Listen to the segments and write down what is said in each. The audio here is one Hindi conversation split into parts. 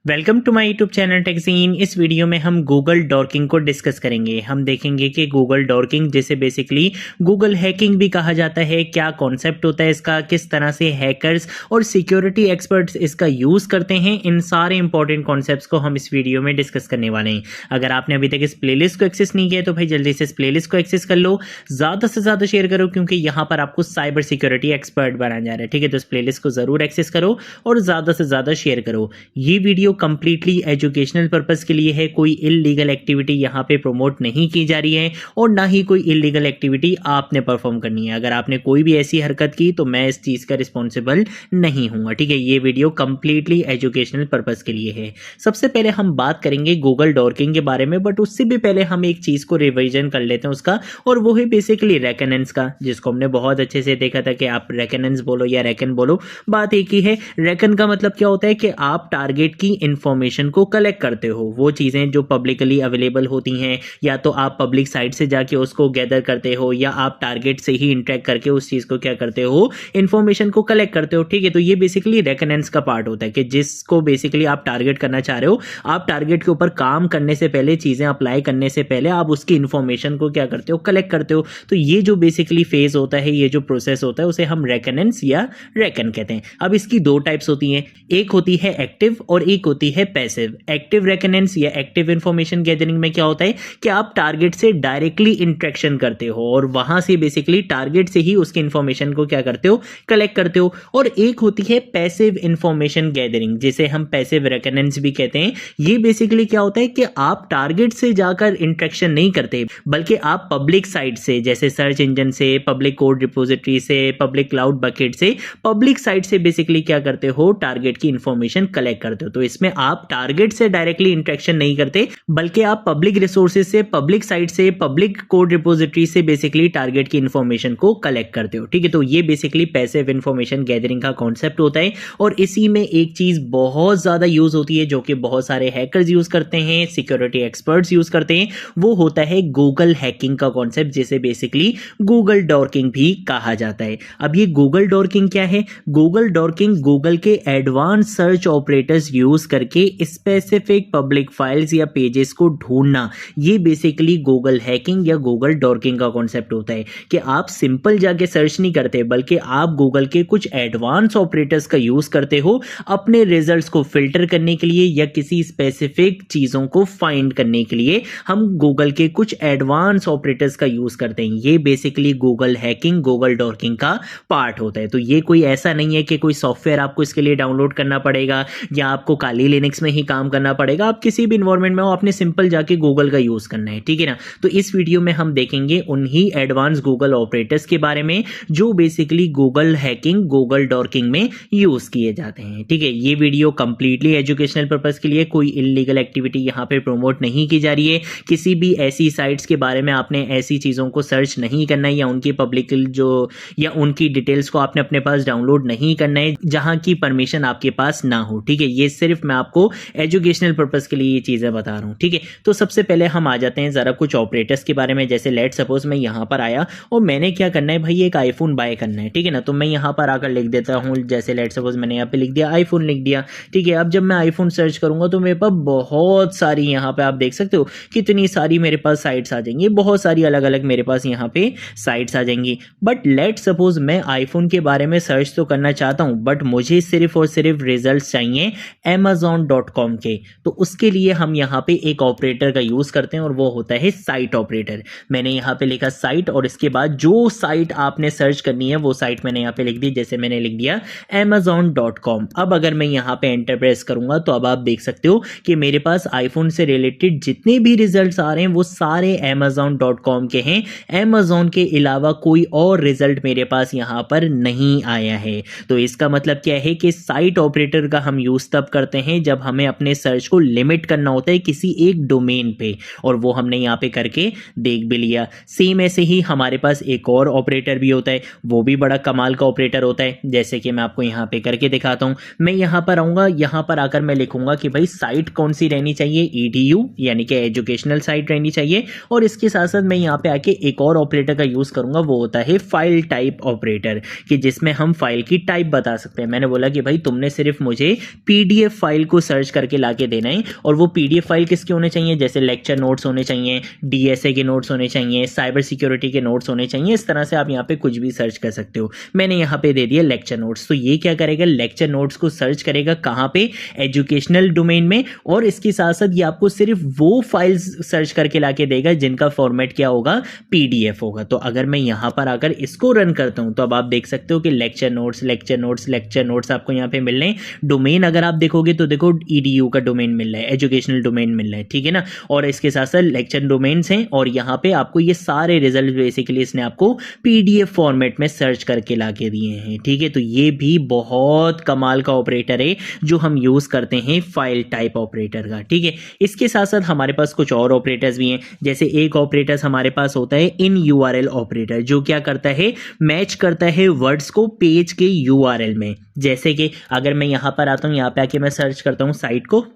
Welcome to my YouTube channel टेक्सीन। इस वीडियो में हम गूगल डॉर्किंग को डिस्कस करेंगे। हम देखेंगे कि गूगल डॉर्किंग जिसे बेसिकली गूगल हैकिंग भी कहा जाता है, क्या कॉन्सेप्ट होता है इसका, किस तरह से हैकर्स और सिक्योरिटी एक्सपर्ट्स इसका यूज़ करते हैं। इन सारे इंपॉर्टेंट कॉन्सेप्ट्स को हम इस वीडियो में डिस्कस करने वाले हैं। अगर आपने अभी तक इस प्लेलिस्ट को एक्सेस नहीं किया तो भाई जल्दी से इस प्लेलिस्ट को एक्सेस कर लो, ज़्यादा से ज़्यादा शेयर करो, क्योंकि यहाँ पर आपको साइबर सिक्योरिटी एक्सपर्ट बनाया जा रहा है। ठीक है, तो इस प्लेलिस्ट को ज़रूर एक्सेस करो और ज़्यादा से ज़्यादा शेयर करो। ये वीडियो कंप्लीटली एजुकेशनल पर्पस के लिए है, कोई इलीगल एक्टिविटी यहाँ पे प्रमोट नहीं की जा रही है और ना ही कोई इलीगल एक्टिविटी आपने परफॉर्म करनी है। अगर आपने कोई भी ऐसी हरकत की तो मैं इस चीज़ का रिस्पॉन्सिबल नहीं हूँगा। ठीक है, ये वीडियो कंप्लीटली एजुकेशनल पर्पस के लिए है। सबसे पहले हम बात करेंगे गूगल डॉर्किंग के बारे में, बट उससे भी पहले हम एक चीज़ को रिविजन कर लेते हैं उसका, और वो है बेसिकली रेकनेंस का, जिसको हमने बहुत अच्छे से देखा था कि आप रेकनेंस बोलो या रेकन बोलो, बात एक ही है। रेकन का मतलब क्या होता है कि आप टारगेट की इंफॉर्मेशन को कलेक्ट करते हो, वो चीज़ें जो पब्लिकली अवेलेबल होती हैं, या तो आप पब्लिक साइट से जाके उसको गैदर करते हो या आप टारगेट से ही इंटरेक्ट करके उस चीज़ को क्या करते हो, इंफॉर्मेशन को कलेक्ट करते हो। ठीक है, तो ये बेसिकली रेकनेंस का पार्ट होता है कि जिसको बेसिकली आप टारगेट करना चाह रहे हो, आप टारगेट के ऊपर काम करने से पहले, चीज़ें अप्लाई करने से पहले आप उसकी इंफॉर्मेशन को क्या करते हो, कलेक्ट करते हो। तो ये जो बेसिकली फेज होता है, ये जो प्रोसेस होता है, उसे हम रेकनेंस या रेकन कहते हैं। अब इसकी दो टाइप्स होती हैं, एक होती है एक्टिव और एक होती है पैसिव। एक्टिव रेकनेंस या एक्टिव इंफॉर्मेशन गैदरिंग में क्या होता है कि आप टारगेट से डायरेक्टली इंटरेक्शन करते हो और वहां से बेसिकली टारगेट से ही उसकी इंफॉर्मेशन को क्या करते हो, कलेक्ट करते हो। और एक होती है पैसिव इंफॉर्मेशन गैदरिंग, जिसे हम पैसिव रेकनेंस भी कहते हैं। ये बेसिकली क्या होता है कि आप टारगेट से जाकर इंटरेक्शन नहीं करते, बल्कि आप पब्लिक साइट से, जैसे सर्च इंजन से, पब्लिक कोड रिपोजिटरी से, पब्लिक क्लाउड बकेट से, पब्लिक साइट से बेसिकली क्या करते हो, टारगेट की इंफॉर्मेशन कलेक्ट करते हो। तो इसमें आप टारगेट से डायरेक्टली इंटरेक्शन नहीं करते, बल्कि आप पब्लिक रिसोर्सेज से, पब्लिक साइट से, पब्लिक कोड रिपोजिटरी से बेसिकली टारगेट की इंफॉर्मेशन को कलेक्ट करते हो। ठीक है, तो ये बेसिकली पैसिव इंफॉर्मेशन गैदरिंग का कॉन्सेप्ट होता है। और इसी में एक चीज बहुत ज्यादा यूज होती है, जो कि बहुत सारे हैकर्स यूज करते हैं, सिक्योरिटी एक्सपर्ट्स यूज करते हैं, वो होता है गूगल हैकिंग का कॉन्सेप्ट, जिसे बेसिकली गूगल डॉर्किंग भी कहा जाता है। अब ये गूगल डॉर्किंग क्या है? गूगल डॉर्किंग गूगल के एडवांस सर्च ऑपरेटर्स यूज करके स्पेसिफिक पब्लिक फाइल्स या पेजेस को ढूंढना, ये बेसिकली गूगल हैकिंग या गूगल डॉर्किंग का कॉन्सेप्ट होता है। कि आप सिंपल जाके सर्च नहीं करते, बल्कि आप गूगल के कुछ एडवांस ऑपरेटर्स का यूज करते हो अपने रिजल्ट्स को फिल्टर करने के लिए या किसी स्पेसिफिक चीजों को फाइंड करने के लिए। हम गूगल के कुछ एडवांस ऑपरेटर्स का यूज करते हैं। ये बेसिकली गूगल हैकिंग, गूगल डॉर्किंग का पार्ट होता है। तो ये कोई ऐसा नहीं है कि कोई सॉफ्टवेयर आपको इसके लिए डाउनलोड करना पड़ेगा या आपको काली लिनक्स में ही काम करना पड़ेगा। आप किसी भी इन्वायरमेंट में हो, आपने सिंपल जाके गूगल का यूज करना है। ठीक है ना? तो इस वीडियो में हम देखेंगे उन्हीं एडवांस गूगल ऑपरेटर्स के बारे में जो बेसिकली गूगल हैकिंग, गूगल डॉर्किंग में यूज किए जाते हैं। ठीक है, ये वीडियो कंप्लीटली एजुकेशनल पर्पस के लिए, कोई इलीगल एक्टिविटी यहाँ पे प्रमोट नहीं की जा रही है। किसी भी ऐसी साइट्स के बारे में आपने ऐसी चीज़ों को सर्च नहीं करना है, या उनकी पब्लिक जो या उनकी डिटेल्स को आपने अपने पास डाउनलोड नहीं करना है जहाँ की परमिशन आपके पास ना हो। ठीक है, ये सिर्फ मैं आपको एजुकेशनल पर्पस के लिए ये चीज़ें बता रहा हूँ। ठीक है, तो सबसे पहले हम आ जाते हैं ज़रा कुछ ऑपरेटर्स के बारे में। जैसे लेट सपोज मैं यहाँ पर आया और मैंने क्या करना है भाई, एक आईफोन बाय करना है। ठीक है ना? तो मैं यहाँ पर आकर लिख देता हूँ, जैसे लेट सपोज मैंने यहाँ पे लिख दिया आईफोन, लिख दिया। ठीक है, अब जब मैं आईफोन सर्च करूंगा तो मेरे पास बहुत सारी, यहाँ पे आप देख सकते हो कितनी सारी मेरे पास साइट्स आ जाएंगी, बहुत सारी अलग अलग मेरे पास यहाँ पे साइट्स आ जाएंगी। बट लेट सपोज मैं आईफोन के बारे में सर्च तो करना चाहता हूँ, बट मुझे सिर्फ और सिर्फ रिजल्ट्स चाहिए amazon.com के। तो उसके लिए हम यहाँ पे एक ऑपरेटर का यूज करते हैं और वो होता है साइट ऑपरेटर। मैंने यहाँ पे लिखा साइट, और इसके बाद जो साइट आपने सर्च करनी है वो साइट मैंने यहाँ पे लिख दी। जैसे मैंने लिख दिया amazon.com। अब अगर मैं यहाँ पे एंटर प्रेस करूंगा तो अब आप देख सकते हो कि मेरे पास आईफोन से रिलेटेड जितने भी रिजल्ट्स आ रहे हैं वो सारे amazon.com के हैं। amazon के अलावा कोई और रिजल्ट मेरे पास यहाँ पर नहीं आया है। तो इसका मतलब क्या है कि साइट ऑपरेटर का हम यूज तब करते हैं जब हमें अपने सर्च को लिमिट करना होता है किसी एक डोमेन पे, और वो हमने यहाँ पे करके देख भी लिया। सेम ऐसे ही हमारे पास एक और ऑपरेटर भी होता है, वो भी बड़ा कमाल का ऑपरेटर होता है। जैसे कि मैं आपको यहाँ पे करके दिखाता हूँ। मैं यहाँ पर आऊँगा, यहाँ पर आकर मैं लिखूंगा कि भाई साइट कौन सी रहनी चाहिए, EDU यानी कि एजुकेशनल साइट रहनी चाहिए। और इसके साथ साथ मैं यहाँ पे आके एक और ऑपरेटर का यूज करूंगा, वो होता है फाइल टाइप ऑपरेटर, कि जिसमें हम फाइल की टाइप बता सकते हैं। मैंने बोला कि भाई तुमने सिर्फ मुझे PDF फाइल को सर्च करके लाके देना है। और वो PDF फाइल किसके होने चाहिए, जैसे लेक्चर नोट्स होने चाहिए, DSA के नोट्स होने चाहिए, साइबर सिक्योरिटी के नोट्स होने चाहिए। इस तरह से आप यहाँ पे कुछ भी सर्च कर सकते हो। मैंने यहाँ पे दे दिया लेक्चर नोट्स। तो ये क्या करेगा, लेक्चर नोट्स को सर्च करेगा कहाँ पे, एजुकेशनल डोमेन में। और इसके साथ साथ ये आपको सिर्फ वो फाइल्स सर्च करके लाके देगा जिनका फॉर्मेट क्या होगा, PDF होगा। तो अगर मैं यहाँ पर आकर इसको रन करता हूँ तो अब आप देख सकते हो कि lecture notes lecture notes lecture notes आपको यहाँ पे मिल रहे हैं। डोमेन अगर आप देखोगे तो देखो EDU का डोमेन मिल रहा है, एजुकेशनल डोमेन मिल रहा है, ठीक है ना। और इसके साथ साथ लेक्चर डोमेन्स हैं और यहाँ पे आपको ये सारे रिजल्ट बेसिकली इसने आपको PDF फॉर्मेट में सर्च करके लाके दिए हैं, ठीक है। तो ये भी बहुत कमाल का ऑपरेटर है जो हम यूज करते हैं फाइल टाइप ऑपरेटर का, ठीक है। इसके साथ साथ हमारे पास कुछ और ऑपरेटर्स भी हैं। जैसे एक ऑपरेटर्स हमारे पास होता है इन URL ऑपरेटर, जो क्या करता है, मैच करता है वर्ड्स को पेज के URL में। जैसे कि अगर मैं यहाँ पर आता हूँ, यहाँ पे आके मैं सर्च करता हूँ साइट को,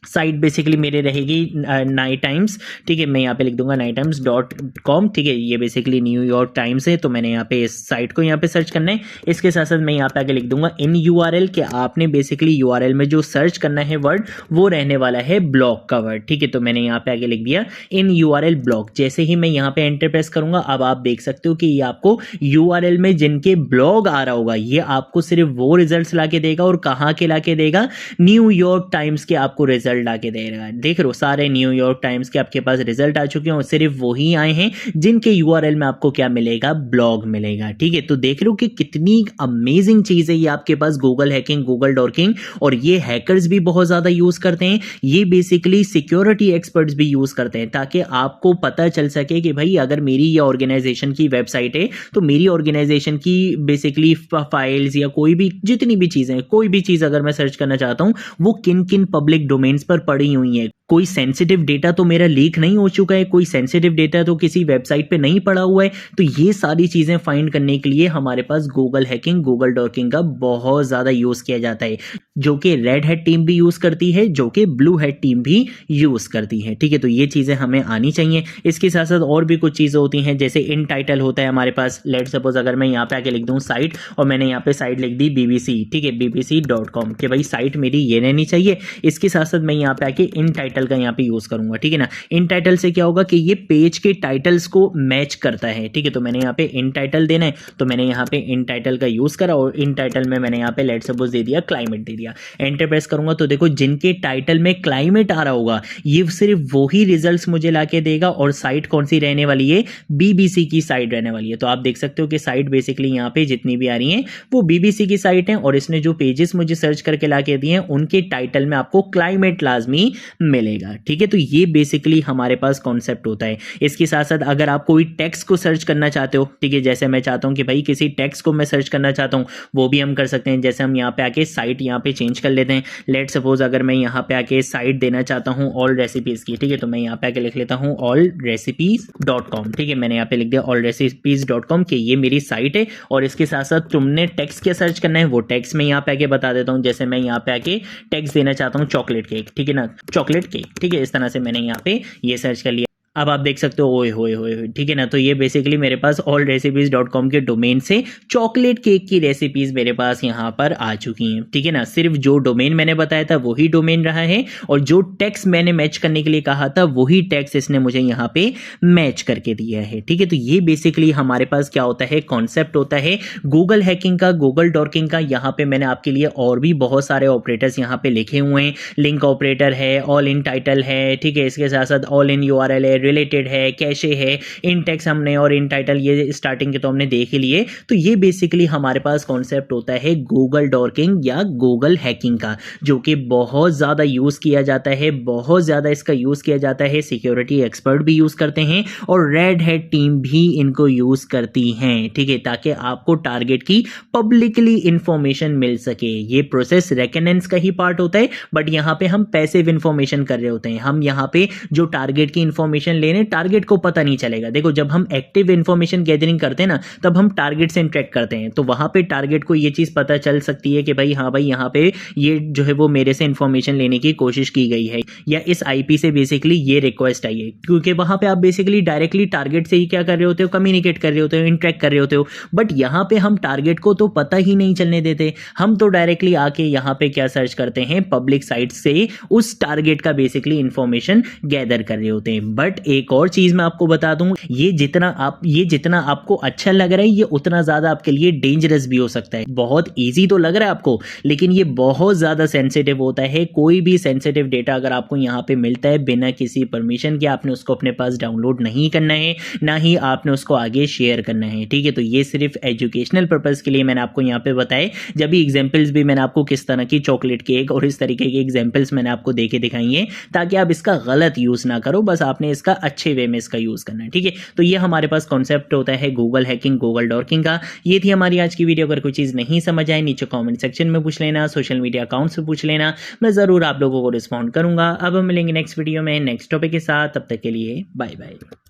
साइट बेसिकली मेरे रहेगी नाइट टाइम्स, ठीक है। मैं यहाँ पे लिख दूंगा nighttimes.com, ठीक है। ये बेसिकली न्यूयॉर्क टाइम्स है। तो मैंने यहाँ पे इस साइट को यहाँ पे सर्च करना है। इसके साथ साथ मैं यहाँ पे आके लिख दूंगा इन URL कि आपने बेसिकली URL में जो सर्च करना है वर्ड वो रहने वाला है ब्लॉग का वर्ड, ठीक है। तो मैंने यहाँ पे आके लिख दिया इन URL ब्लॉग। जैसे ही मैं यहाँ पे एंटर प्रेस करूंगा, अब आप देख सकते हो कि ये आपको URL में जिनके ब्लॉग आ रहा होगा ये आपको सिर्फ वो रिजल्ट ला के देगा। और कहाँ के ला के देगा, न्यूयॉर्क टाइम्स के आपको रिजल्ट आके दे रहा है। देख रहे हो, सारे न्यूयॉर्क टाइम्स के आपके पास रिजल्ट आ चुके हैं और सिर्फ वही आए हैं जिनके URL में आपको क्या मिलेगा, ब्लॉग मिलेगा, ठीक है। तो देख रहे हो कि कितनी अमेजिंग चीज है ये आपके पास गूगल हैकिंग, गूगल डॉर्किंग। और ये हैकर्स भी बहुत ज्यादा यूज करते हैं, ये बेसिकली सिक्योरिटी एक्सपर्ट्स भी यूज करते हैं, ताकि आपको पता चल सके कि भाई अगर मेरी ये ऑर्गेनाइजेशन की वेबसाइट है तो मेरी ऑर्गेनाइजेशन की बेसिकली फाइल्स या कोई भी जितनी भी चीजें, कोई भी चीज अगर मैं सर्च करना चाहता हूं वो किन किन पब्लिक डोमेन्स पर पड़ी हुई है। कोई सेंसिटिव डेटा तो मेरा लीक नहीं हो चुका है, कोई सेंसिटिव डेटा तो किसी वेबसाइट पे नहीं पड़ा हुआ है। तो ये सारी चीजें फाइंड करने के लिए हमारे पास गूगल हैकिंग, गूगल डॉर्किंग का बहुत ज्यादा यूज किया जाता है, जो कि रेड हैट टीम भी यूज करती है, जो कि ब्लू हैट टीम भी यूज करती है, ठीक है। तो ये चीजें हमें आनी चाहिए। इसके साथ साथ और भी कुछ चीजें होती हैं, जैसे इन टाइटल होता है हमारे पास। लेट सपोज अगर मैं यहाँ पे आके लिख दूं साइट, और मैंने यहाँ पे साइट लिख दी BBC, ठीक है, bbc.com, कि भाई साइट मेरी ये रहनी चाहिए। इसके साथ साथ मैं यहाँ पे आके इन टाइटल का यहाँ पे यूज करूंगा, ठीक है ना। इन टाइटल से क्या होगा कि ये पेज के टाइटल्स को मैच करता है, ठीक है। तो मैंने यहाँ पे इन टाइटल देना है, तो मैंने यहाँ पे इन टाइटल का यूज करा और इन टाइटल में मैंने यहाँ पे लेट सपोज दे दिया क्लाइमेट दे दिया। एंटर प्रेस करूंगा तो देखो जिनके टाइटल में क्लाइमेट आ रहा होगा ये सिर्फ वही रिजल्ट्स मुझे लाके देगा। और साइट कौन सी रहने वाली है, BBC की साइट रहने वाली है। तो आप देख सकते हो कि साइट बेसिकली यहाँ पे जितनी भी आ रही है वो BBC की साइट है। और इसने जो पेजेस मुझे सर्च करके लाके दिए हैं उनके टाइटल में आपको क्लाइमेट लाजमी मिलेगा, ठीक है। तो ये बेसिकली हमारे पास कॉन्सेप्ट होता है। इसके साथ साथ अगर आप कोई टेक्स्ट को सर्च करना चाहते हो, ठीक है, जैसे मैं चाहता हूं कि भाई किसी टेक्स्ट को मैं सर्च करना चाहता हूं, वो भी हम कर सकते हैं। जैसे हम यहाँ पे आके साइट यहाँ पे चेंज कर लेते हैं। लेट सपोज अगर मैं यहाँ पे आके साइट देना चाहता हूँ ऑल रेसिपीज की, ठीक है, तो मैं यहाँ पे आके लिख लेता हूँ allrecipes.com, ठीक है। मैंने यहाँ पे लिख दिया allrecipes.com कि ये मेरी साइट है। और इसके साथ साथ तुमने टेक्स्ट क्या सर्च करना है वो टेक्स्ट में यहाँ पे आके बता देता हूँ। जैसे मैं यहाँ पे आके टेक्स्ट देना चाहता हूँ चॉकलेट केक, ठीक है ना, चॉकलेट केक, ठीक है। इस तरह से मैंने यहाँ पे ये सर्च कर लिया। अब आप देख सकते हो ओए होए होए, ठीक है ना। तो ये बेसिकली मेरे पास allrecipes.com के डोमेन से चॉकलेट केक की रेसिपीज मेरे पास यहाँ पर आ चुकी हैं, ठीक है ना। सिर्फ जो डोमेन मैंने बताया था वही डोमेन रहा है और जो टेक्स्ट मैंने मैच करने के लिए कहा था वही टेक्स्ट इसने मुझे यहाँ पे मैच करके दिया है, ठीक है। तो ये बेसिकली हमारे पास क्या होता है, कॉन्सेप्ट होता है गूगल हैकिंग का, गूगल डॉर्किंग का। यहाँ पे मैंने आपके लिए और भी बहुत सारे ऑपरेटर्स यहाँ पे लिखे हुए हैं। लिंक ऑपरेटर है, ऑल इन टाइटल है, ठीक है। इसके साथ साथ ऑल इन URL है, रिलेटेड है, कैशे है, इन टेक्स्ट हमने और इन टाइटल ये स्टार्टिंग के तो हमने देख ही लिए। तो ये बेसिकली हमारे पास कॉन्सेप्ट होता है गूगल डॉर्किंग या गूगल हैकिंग का, जो कि बहुत ज़्यादा यूज़ किया जाता है, बहुत ज़्यादा इसका यूज़ किया जाता है। सिक्योरिटी एक्सपर्ट भी यूज़ करते हैं और रेड हैट टीम भी इनको यूज़ करती हैं, ठीक है, ताकि आपको टारगेट की पब्लिकली इंफॉर्मेशन मिल सके। ये प्रोसेस रेकनेंस का ही पार्ट होता है, बट यहाँ पे हम पैसिव इंफॉर्मेशन कर रहे होते हैं। हम यहाँ पे जो टारगेट की इंफॉर्मेशन इन्फॉर्मेशन ले रहे हैं, टारगेट को पता नहीं चलेगा। देखो जब हम एक्टिव इन्फॉर्मेशन गैदरिंग करते हैं ना, तब हम टारगेट से इंटरेक्ट करते हैं, तो वहां पे टारगेट को ये चीज पता चल सकती है कि भाई हाँ भाई यहाँ पे ये जो है वो मेरे से इन्फॉर्मेशन लेने की कोशिश की गई है, या इस आईपी से बेसिकली ये रिक्वेस्ट आई है, क्योंकि वहां पे आप बेसिकली डायरेक्टली टारगेट से ही क्या कर रहे होते हो, कम्युनिकेट कर रहे होते हो, इंटरेक्ट कर रहे होते हो। बट यहाँ पे हम टारगेट को तो पता ही नहीं चलने देते, हम तो डायरेक्टली आके यहाँ पे क्या सर्च करते हैं, पब्लिक साइट से उस टारगेट का बेसिकली इंफॉर्मेशन गैदर कर रहे होते हैं। बट एक और चीज मैं आपको बता दूं, ये जितना आपको अच्छा लग रहा है, ये उतना ज्यादा आपके लिए डेंजरस भी हो सकता है। बहुत इजी तो लग रहा है आपको, लेकिन ये बहुत ज्यादा सेंसिटिव होता है। कोई भी सेंसिटिव डेटा अगर आपको यहाँ पे मिलता है बिना किसी परमिशन के, आपने उसको अपने पास डाउनलोड नहीं करना है, ना ही आपने उसको आगे शेयर करना है, ठीक है। तो ये सिर्फ एजुकेशनल पर्पज के लिए मैंने आपको यहाँ पे बताए। जब भी एग्जाम्पल्स भी मैंने आपको किस तरह की चॉकलेट केक और इस तरीके के एग्जाम्पल्स मैंने आपको देके दिखाई है, ताकि आप इसका गलत यूज ना करो, बस आपने इसका अच्छे वे में इसका यूज करना है, ठीक है। तो ये हमारे पास कॉन्सेप्ट होता है गूगल हैकिंग, गूगल डॉर्किंग का। ये थी हमारी आज की वीडियो। अगर कोई चीज नहीं समझ आए, नीचे कॉमेंट सेक्शन में पूछ लेना, सोशल मीडिया अकाउंट से पूछ लेना, मैं जरूर आप लोगों को रिस्पॉन्ड करूंगा। अब हम मिलेंगे नेक्स्ट वीडियो में नेक्स्ट टॉपिक के साथ, तब तक के लिए बाय बाय।